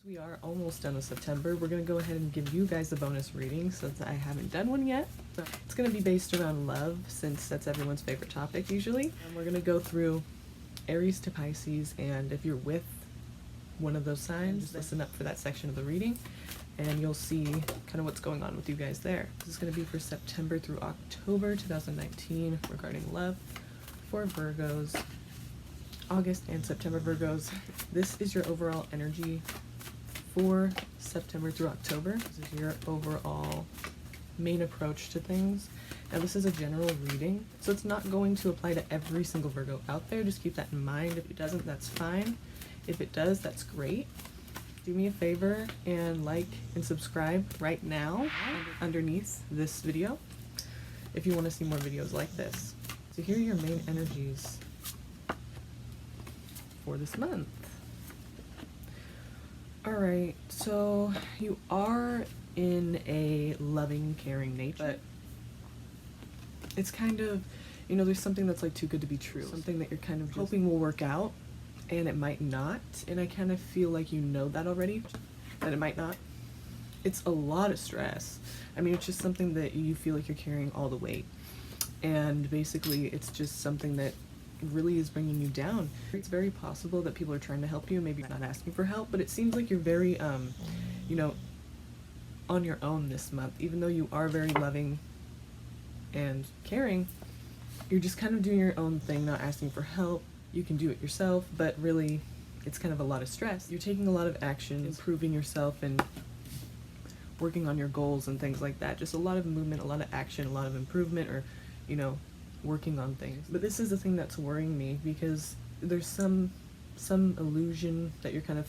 We are almost done with September. We're going to go ahead and give you guys the bonus reading since I haven't done one yet. So it's going to be based around love since that's everyone's favorite topic usually. And we're going to go through Aries to Pisces, and if you're with one of those signs, just listen up for that section of the reading and you'll see kind of what's going on with you guys there. This is going to be for September through October 2019 regarding love for Virgos. August and September Virgos. This is your overall energy for September through October. This is your overall main approach to things. Now this is a general reading, so it's not going to apply to every single Virgo out there. Just keep that in mind. If it doesn't, that's fine. If it does, that's great. Do me a favor and like and subscribe right now underneath this video if you want to see more videos like this. So here are your main energies for this month. Alright, so you are in a loving, caring nature, but it's kind of, you know, there's something that's like too good to be true. Something that you're kind of hoping will work out, and it might not. And I kind of feel like you know that already, that it might not. It's a lot of stress. I mean, it's just something that you feel like you're carrying all the weight. And basically, it's just something that really is bringing you down. It's very possible that people are trying to help you, maybe not asking for help, but it seems like you're very you know, on your own this month. Even though you are very loving and caring, you're just kind of doing your own thing, not asking for help. You can do it yourself, but really it's kind of a lot of stress. You're taking a lot of action, improving yourself and working on your goals and things like that. Just a lot of movement, a lot of action, a lot of improvement, or, you know, working on things. But this is the thing that's worrying me, because there's some illusion that you're kind of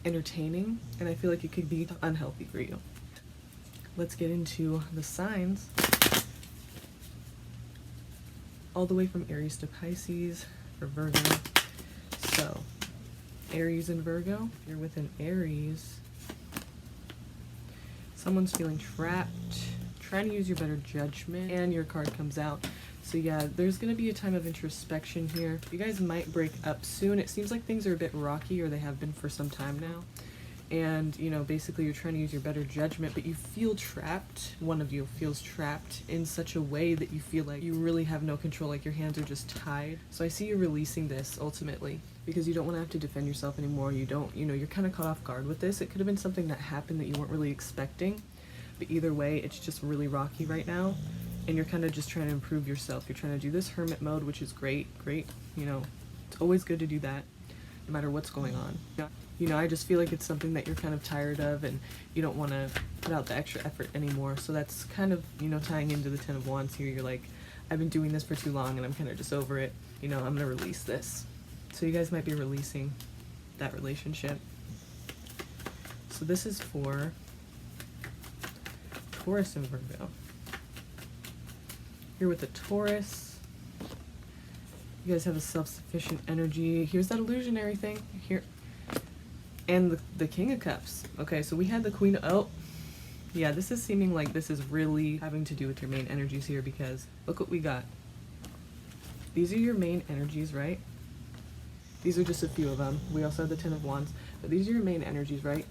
entertaining, and I feel like it could be unhealthy for you. Let's get into the signs. All the way from Aries to Pisces for Virgo. So Aries and Virgo, if you're with an Aries, someone's feeling trapped, trying to use your better judgment, and your card comes out. So yeah, there's going to be a time of introspection here. You guys might break up soon. It seems like things are a bit rocky, or they have been for some time now. And, you know, basically you're trying to use your better judgment, but you feel trapped. One of you feels trapped in such a way that you feel like you really have no control, like your hands are just tied. So I see you releasing this ultimately, because you don't want to have to defend yourself anymore. You don't, you know, you're kind of caught off guard with this. It could have been something that happened that you weren't really expecting. But either way, it's just really rocky right now. And you're kind of just trying to improve yourself. You're trying to do this hermit mode, which is great, you know, it's always good to do that, no matter what's going on. You know, I just feel like it's something that you're kind of tired of, and you don't want to put out the extra effort anymore. So that's kind of, you know, tying into the Ten of Wands here. You're like, I've been doing this for too long and I'm kind of just over it. You know, I'm going to release this. So you guys might be releasing that relationship. So this is for Taurus and Virgo. You're with a Taurus. You guys have a self-sufficient energy. Here's that illusionary thing here. And the King of Cups. Okay, so we had the Queen. Oh, yeah, this is seeming like this is really having to do with your main energies here, because look what we got. These are your main energies, right? These are just a few of them. We also have the Ten of Wands, but these are your main energies, right?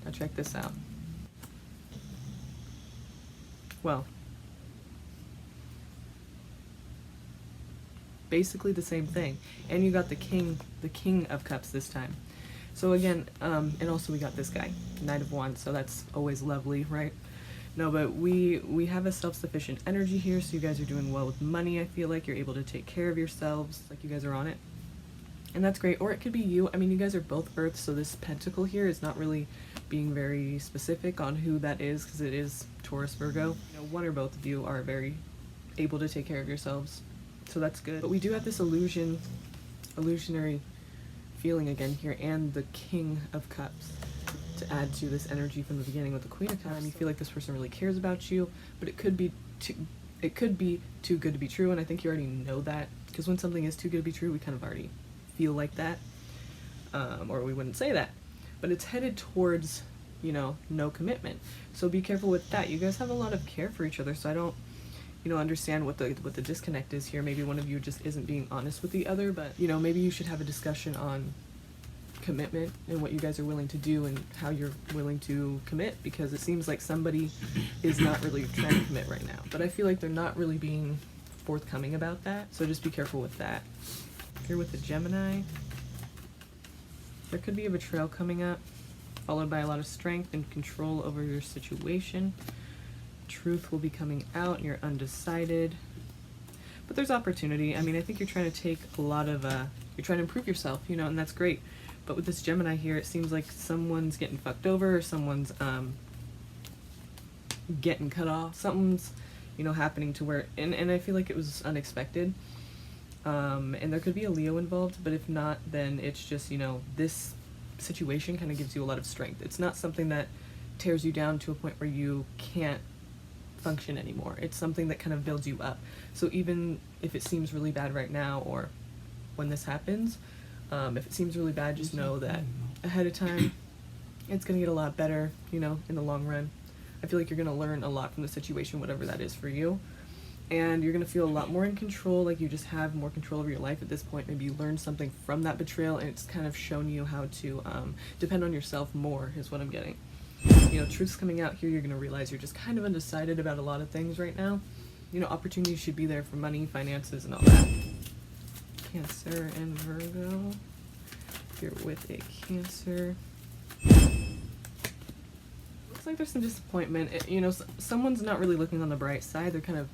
Now check this out. Well, basically the same thing, and you got the King of Cups this time. So again, and also we got this guy, Knight of Wands, so that's always lovely, right? No, but we have a self-sufficient energy here, so you guys are doing well with money. I feel like you're able to take care of yourselves, like you guys are on it, and that's great. Or it could be you. I mean, you guys are both Earth, so this pentacle here is not really being very specific on who that is, because it is Taurus, Virgo. You know, one or both of you are very able to take care of yourselves, so that's good. But we do have this illusionary feeling again here, and the King of Cups to add to this energy from the beginning with the Queen of Cups. You feel like this person really cares about you, but it could be too good to be true, and I think you already know that, because when something is too good to be true, we kind of already feel like that, or we wouldn't say that. But it's headed towards, you know, no commitment. So be careful with that. You guys have a lot of care for each other, so I don't, you know, understand what the disconnect is here. Maybe one of you just isn't being honest with the other, but, you know, maybe you should have a discussion on commitment and what you guys are willing to do and how you're willing to commit, because it seems like somebody is not really trying to commit right now. But I feel like they're not really being forthcoming about that, so just be careful with that. Here with the Gemini, there could be a betrayal coming up, followed by a lot of strength and control over your situation. Truth will be coming out and you're undecided. But there's opportunity. I mean, I think you're trying to take a lot of, you're trying to improve yourself, you know, and that's great. But with this Gemini here, it seems like someone's getting fucked over, or someone's getting cut off. Something's, you know, happening to where, and I feel like it was unexpected. And there could be a Leo involved, but if not, then it's just, you know, this situation kind of gives you a lot of strength. It's not something that tears you down to a point where you can't function anymore. It's something that kind of builds you up. So even if it seems really bad right now, or when this happens, if it seems really bad, just know that ahead of time it's gonna get a lot better, you know, in the long run. I feel like you're gonna learn a lot from the situation, whatever that is for you, and you're gonna feel a lot more in control, like you just have more control over your life at this point. Maybe you learned something from that betrayal and it's kind of shown you how to depend on yourself more, is what I'm getting. You know, truth's coming out here. You're going to realize you're just kind of undecided about a lot of things right now. You know, opportunities should be there for money, finances, and all that. Cancer and Virgo. If you're with a Cancer, looks like there's some disappointment. You know, someone's not really looking on the bright side. They're kind of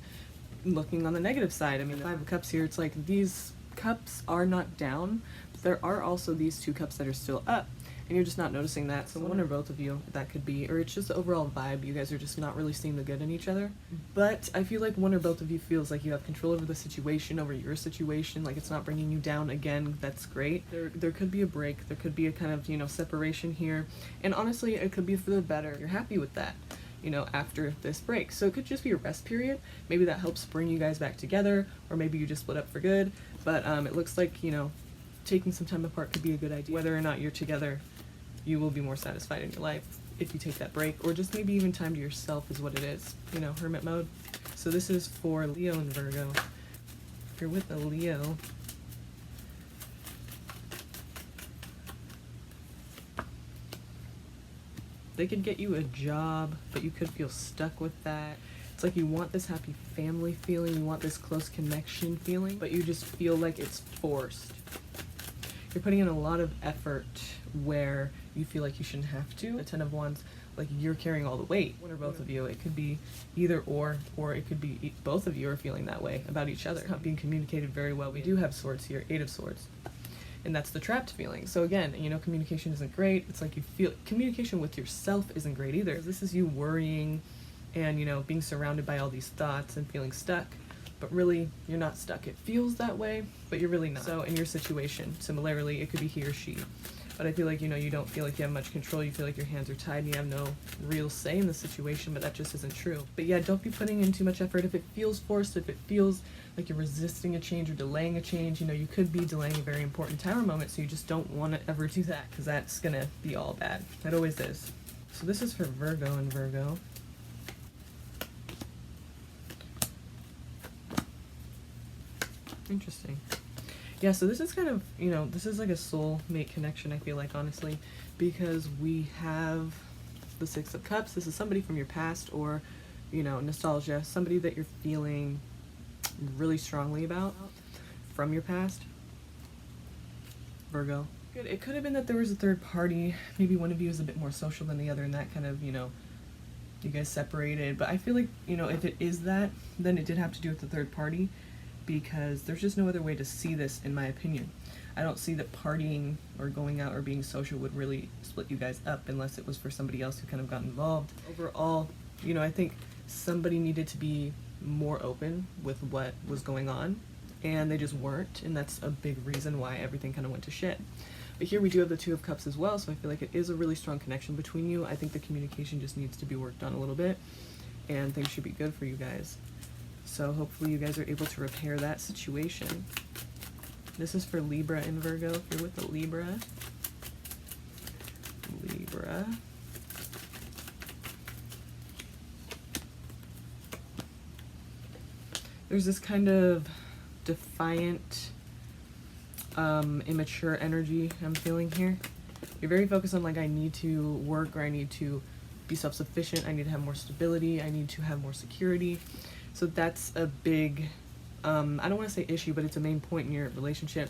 looking on the negative side. I mean, the Five of Cups here, it's like these cups are not down, but there are also these two cups that are still up. And you're just not noticing that. So one or both of you, that could be, or it's just the overall vibe. You guys are just not really seeing the good in each other. But I feel like one or both of you feels like you have control over the situation, over your situation. Like it's not bringing you down again. That's great. There could be a break. There could be a kind of, you know, separation here. And honestly, it could be for the better. You're happy with that, you know, after this break. So it could just be a rest period. Maybe that helps bring you guys back together, or maybe you just split up for good. But it looks like, you know, taking some time apart could be a good idea. Whether or not you're together, you will be more satisfied in your life if you take that break, or just maybe even time to yourself is what it is, you know, hermit mode. So this is for Leo and Virgo. If you're with a Leo, they could get you a job, but you could feel stuck with that. It's like you want this happy family feeling, you want this close connection feeling, but you just feel like it's forced. You're putting in a lot of effort where you feel like you shouldn't have to. The Ten of Wands, like you're carrying all the weight. One or both of you. It could be either or it could be both of you are feeling that way about each other. Not being communicated very well. We do have Swords here, Eight of Swords. And that's the trapped feeling. So again, you know, communication isn't great. It's like you feel communication with yourself isn't great either. This is you worrying and, you know, being surrounded by all these thoughts and feeling stuck. But really, you're not stuck. It feels that way, but you're really not. So in your situation, similarly, it could be he or she. But I feel like, you know, you don't feel like you have much control. You feel like your hands are tied and you have no real say in the situation, but that just isn't true. But yeah, don't be putting in too much effort. If it feels forced, if it feels like you're resisting a change or delaying a change, you know, you could be delaying a very important Tower moment, so you just don't want to ever do that, because that's going to be all bad. It always is. So this is for Virgo and Virgo. Interesting. Yeah, so this is kind of, you know, this is like a soulmate connection, I feel like, honestly, because we have the Six of Cups. This is somebody from your past, or, you know, nostalgia, somebody that you're feeling really strongly about from your past. Virgo. Good. It could have been that there was a third party. Maybe one of you is a bit more social than the other, and that kind of, you know, you guys separated. But I feel like, you know, if it is that, then it did have to do with the third party, because there's just no other way to see this, in my opinion. I don't see that partying or going out or being social would really split you guys up, unless it was for somebody else who kind of got involved. Overall, you know, I think somebody needed to be more open with what was going on, and they just weren't, and that's a big reason why everything kind of went to shit. But here we do have the Two of Cups as well, so I feel like it is a really strong connection between you. I think the communication just needs to be worked on a little bit, and things should be good for you guys. So hopefully you guys are able to repair that situation. This is for Libra and Virgo. If you're with the Libra. There's this kind of defiant, immature energy I'm feeling here. You're very focused on like, I need to work, or I need to be self-sufficient, I need to have more stability, I need to have more security. So that's a big, I don't want to say issue, but it's a main point in your relationship.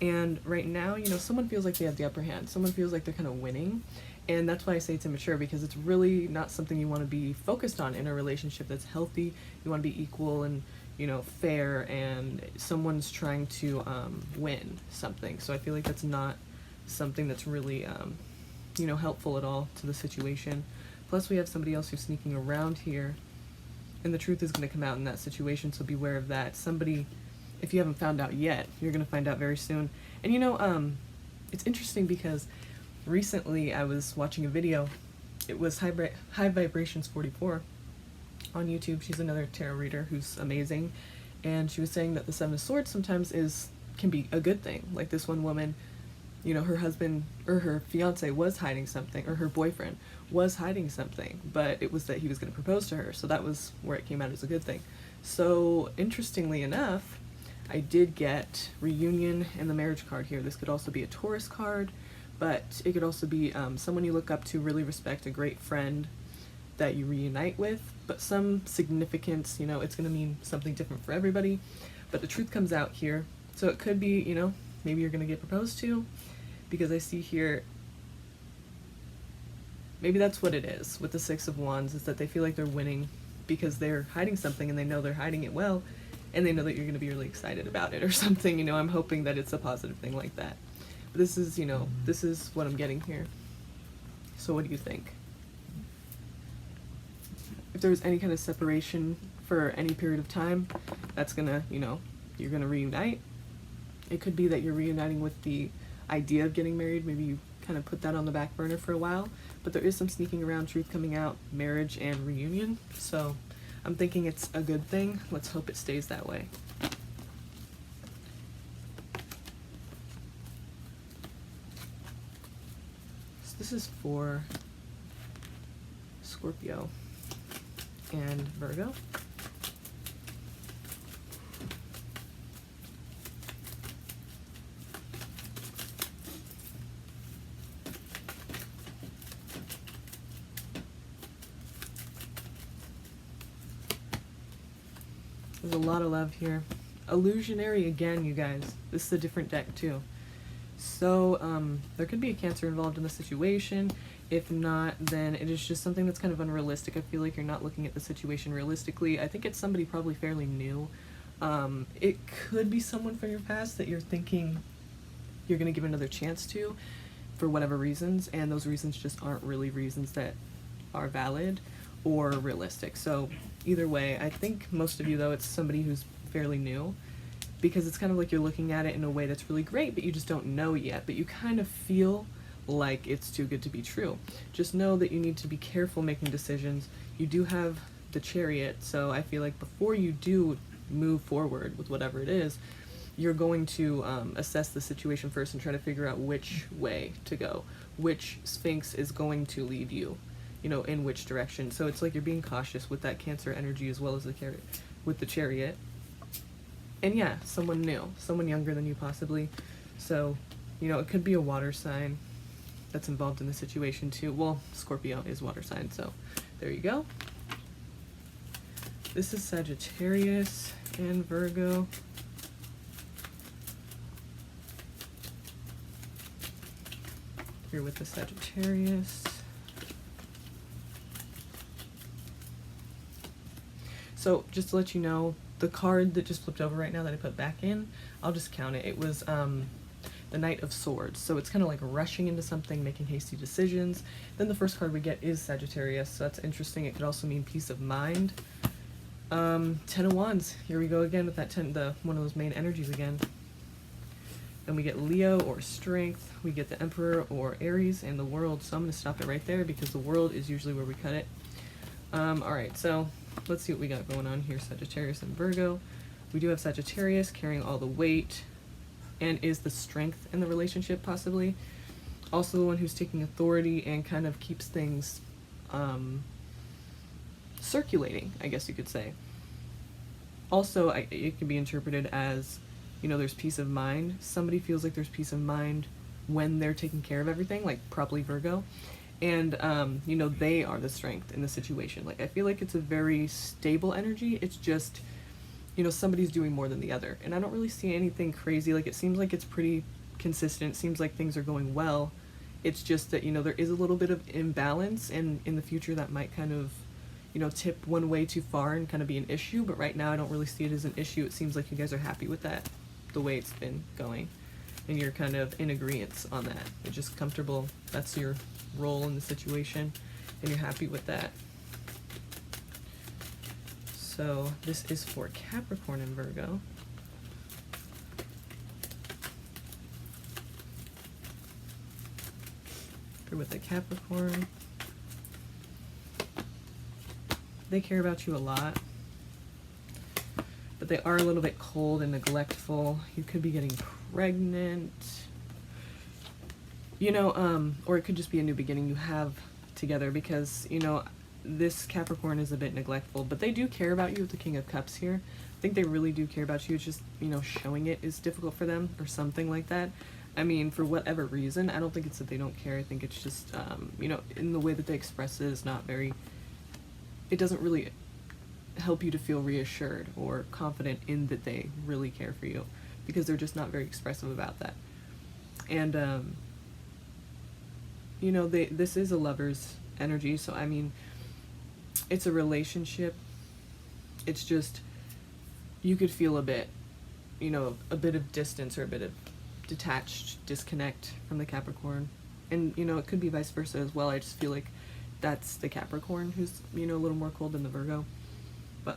And right now, you know, someone feels like they have the upper hand. Someone feels like they're kind of winning. And that's why I say it's immature, because it's really not something you want to be focused on in a relationship that's healthy. You want to be equal and, you know, fair, and someone's trying to win something. So I feel like that's not something that's really, you know, helpful at all to the situation. Plus we have somebody else who's sneaking around here, and the truth is going to come out in that situation, so beware of that. Somebody, if you haven't found out yet, you're going to find out very soon. And you know, it's interesting because recently I was watching a video. It was High Vibrations 44 on YouTube. She's another tarot reader who's amazing, and she was saying that the Seven of Swords sometimes can be a good thing. Like this one woman, you know, her husband or her fiance was hiding something, or her boyfriend was hiding something, but it was that he was going to propose to her, so that was where it came out as a good thing. So interestingly enough, I did get reunion and the marriage card here. This could also be a Taurus card, but it could also be someone you look up to, really respect, a great friend that you reunite with, but some significance, you know, it's going to mean something different for everybody, but the truth comes out here. So it could be, you know, maybe you're going to get proposed to, because I see here, maybe that's what it is with the Six of Wands, is that they feel like they're winning because they're hiding something, and they know they're hiding it well, and they know that you're going to be really excited about it or something. You know, I'm hoping that it's a positive thing like that. But this is, you know, this is what I'm getting here. So what do you think? If there was any kind of separation for any period of time, that's gonna, you know, you're gonna reunite. It could be that you're reuniting with the idea of getting married. Maybe you kind of put that on the back burner for a while, but there is some sneaking around truth coming out, marriage and reunion. So I'm thinking it's a good thing. Let's hope it stays that way. So this is for Scorpio and Virgo. There's a lot of love here. Illusionary again, you guys. This is a different deck too. So there could be a Cancer involved in the situation. If not, then it is just something that's kind of unrealistic. I feel like you're not looking at the situation realistically. I think it's somebody probably fairly new. It could be someone from your past that you're thinking you're going to give another chance to for whatever reasons, and those reasons just aren't really reasons that are valid or realistic. So either way, I think most of you, though, it's somebody who's fairly new, because it's kind of like you're looking at it in a way that's really great, but you just don't know yet, but you kind of feel like it's too good to be true. Just know that you need to be careful making decisions. You do have the Chariot, so I feel like before you do move forward with whatever it is, you're going to assess the situation first and try to figure out which way to go, which Sphinx is going to lead you, you know, in which direction. So it's like you're being cautious with that Cancer energy as well as with the Chariot. And yeah, someone new, someone younger than you possibly. So, you know, it could be a water sign that's involved in the situation too. Well, Scorpio is water sign, so there you go. This is Sagittarius and Virgo. Here with the Sagittarius. So just to let you know, the card that just flipped over right now that I put back in, I'll just count it. It was the Knight of Swords. So it's kind of like rushing into something, making hasty decisions. Then the first card we get is Sagittarius, so that's interesting. It could also mean peace of mind. Ten of Wands. Here we go again with that one of those main energies again. Then we get Leo or Strength. We get the Emperor or Aries and the World. So I'm going to stop it right there because the World is usually where we cut it. Alright, so let's see what we got going on here. Sagittarius and Virgo. We do have Sagittarius carrying all the weight and is the strength in the relationship possibly. Also the one who's taking authority and kind of keeps things circulating, I guess you could say. Also, it can be interpreted as, you know, there's peace of mind. Somebody feels like there's peace of mind when they're taking care of everything, like probably Virgo. And you know, they are the strength in the situation. Like I feel like it's a very stable energy. It's just, you know, somebody's doing more than the other, and I don't really see anything crazy. Like it seems like it's pretty consistent. It seems like things are going well. It's just that, you know, there is a little bit of imbalance, and in the future that might kind of, you know, tip one way too far and kind of be an issue. But right now I don't really see it as an issue. It seems like you guys are happy with that, the way it's been going, and you're kind of in agreement on that. You're just comfortable. That's your role in the situation, and you're happy with that. So this is for Capricorn and Virgo. With the Capricorn, they care about you a lot, but they are a little bit cold and neglectful. You could be getting pregnant, you know, or it could just be a new beginning you have together, because, you know, this Capricorn is a bit neglectful, but they do care about you with the King of Cups here. I think they really do care about you. It's just, you know, showing it is difficult for them or something like that. I mean, for whatever reason. I don't think it's that they don't care. I think it's just, you know, in the way that they express it is not very, it doesn't really help you to feel reassured or confident in that they really care for you, because they're just not very expressive about that. And, you know, this is a lover's energy, so I mean, it's a relationship. It's just, you could feel a bit, you know, a bit of distance or a bit of detached disconnect from the Capricorn. And, you know, it could be vice versa as well. I just feel like that's the Capricorn who's, you know, a little more cold than the Virgo. But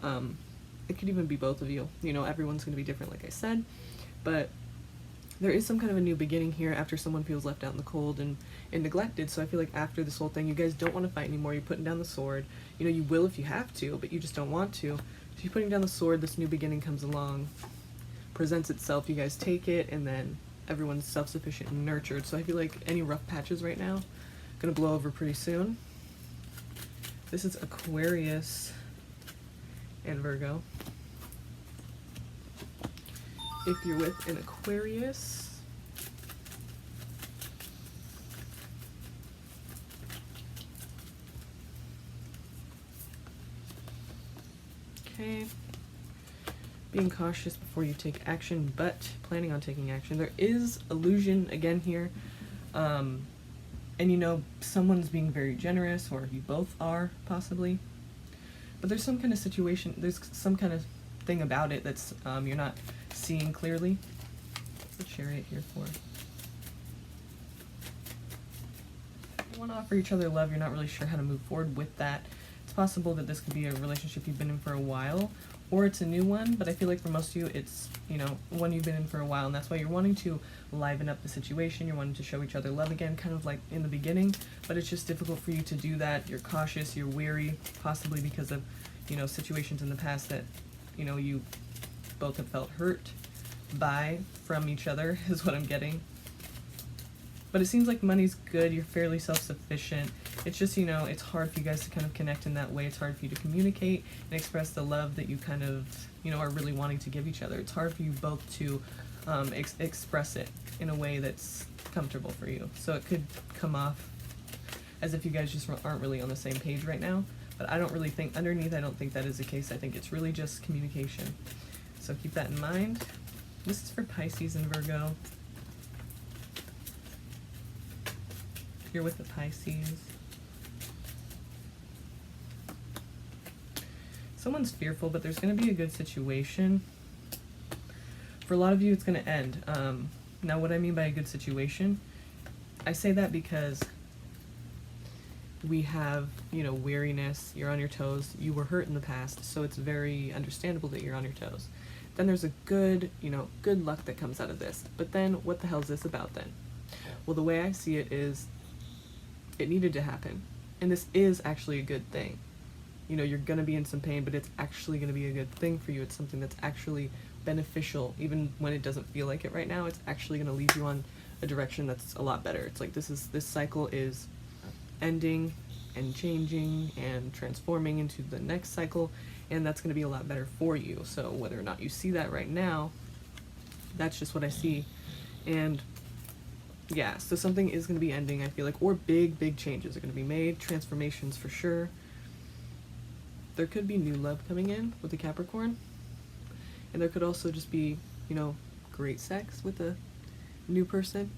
it could even be both of you. You know, everyone's going to be different, like I said. But there is some kind of a new beginning here after someone feels left out in the cold and neglected. So I feel like after this whole thing, you guys don't want to fight anymore. You're putting down the sword. You know, you will if you have to, but you just don't want to. So you're putting down the sword, this new beginning comes along, presents itself, you guys take it, and then everyone's self-sufficient and nurtured. So I feel like any rough patches right now gonna blow over pretty soon. This is Aquarius and Virgo. If you're with an Aquarius, okay, being cautious before you take action, but planning on taking action. There is illusion again here, and you know, someone's being very generous, or you both are possibly, but there's some kind of situation, there's some kind of thing about it that's you're not seeing clearly. What's the Chariot here for? You want to offer each other love, you're not really sure how to move forward with that. It's possible that this could be a relationship you've been in for a while, or it's a new one, but I feel like for most of you it's, you know, one you've been in for a while, and that's why you're wanting to liven up the situation. You're wanting to show each other love again, kind of like in the beginning, but it's just difficult for you to do that. You're cautious, you're weary, possibly because of, you know, situations in the past that, you know, you both have felt hurt by from each other is what I'm getting. But it seems like money's good, you're fairly self-sufficient. It's just, you know, it's hard for you guys to kind of connect in that way. It's hard for you to communicate and express the love that you kind of, you know, are really wanting to give each other. It's hard for you both to express it in a way that's comfortable for you. So it could come off as if you guys just aren't really on the same page right now. But I don't really think, underneath, I don't think that is the case. I think it's really just communication. So keep that in mind. This is for Pisces and Virgo. You're with the Pisces. Someone's fearful, but there's going to be a good situation. For a lot of you, it's going to end. Now, what I mean by a good situation, I say that because we have, you know, weariness, you're on your toes, you were hurt in the past, so it's very understandable that you're on your toes. Then there's a good, you know, good luck that comes out of this. But then, what the hell is this about then? Well, the way I see it is, it needed to happen. And this is actually a good thing. You know, you're going to be in some pain, but it's actually going to be a good thing for you. It's something that's actually beneficial, even when it doesn't feel like it right now. It's actually going to lead you on a direction that's a lot better. It's like this cycle is ending and changing and transforming into the next cycle, and that's going to be a lot better for you. So whether or not you see that right now, that's just what I see. And Yeah, so something is going to be ending, I feel like, or big changes are going to be made, transformations for sure. There could be new love coming in with the Capricorn, and there could also just be, you know, great sex with a new person.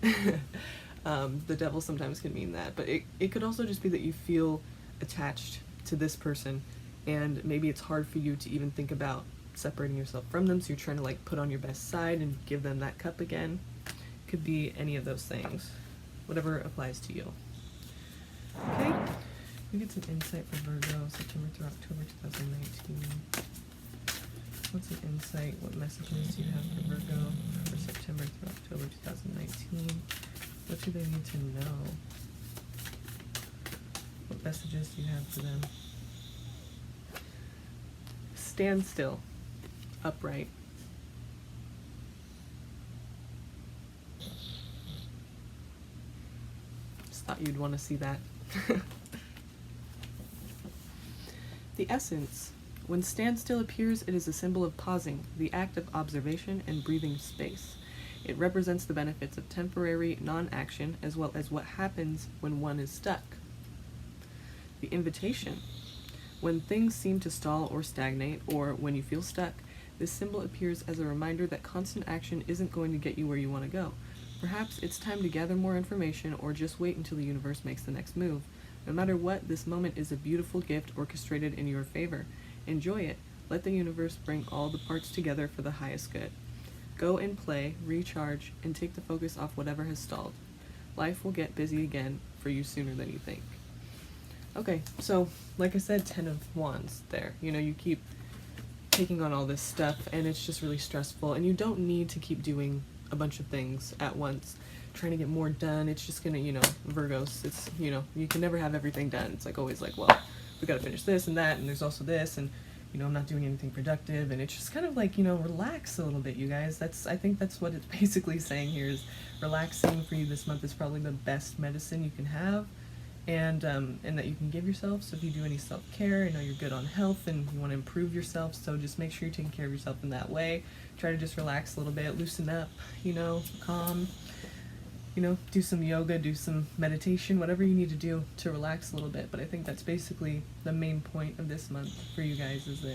The devil sometimes can mean that, but it could also just be that you feel attached to this person, and maybe it's hard for you to even think about separating yourself from them, so you're trying to like put on your best side and give them that cup again. Could be any of those things, whatever applies to you. Okay, we get some insight for Virgo, September through October 2019. What's an insight? What messages do you have for Virgo for September through October 2019? What do they need to know? What messages do you have for them? Stand still, upright. Just thought you'd want to see that. The essence. When standstill appears, it is a symbol of pausing, the act of observation and breathing space. It represents the benefits of temporary non-action as well as what happens when one is stuck. The invitation. When things seem to stall or stagnate, or when you feel stuck, this symbol appears as a reminder that constant action isn't going to get you where you want to go. Perhaps it's time to gather more information or just wait until the universe makes the next move. No matter what, this moment is a beautiful gift orchestrated in your favor. Enjoy it. Let the universe bring all the parts together for the highest good. Go and play, recharge, and take the focus off whatever has stalled. Life will get busy again for you sooner than you think. Okay, so like I said, 10 of Wands there. You know, you keep taking on all this stuff and it's just really stressful, and you don't need to keep doing a bunch of things at once, trying to get more done. It's just gonna, you know, Virgos, it's, you know, you can never have everything done. It's like always like, well, we gotta finish this and that, and there's also this, and you know, I'm not doing anything productive, and it's just kind of like, you know, relax a little bit, you guys. I think that's what it's basically saying here, is relaxing for you this month is probably the best medicine you can have, and that you can give yourself. So if you do any self-care, I know you're good on health and you want to improve yourself, so just make sure you're taking care of yourself in that way. Try to just relax a little bit, loosen up, you know, calm. You know, do some yoga, do some meditation, whatever you need to do to relax a little bit. But I think that's basically the main point of this month for you guys, is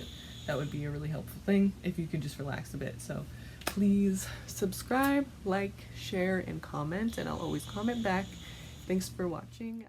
that would be a really helpful thing if you could just relax a bit. So please subscribe, like, share, and comment, and I'll always comment back. Thanks for watching.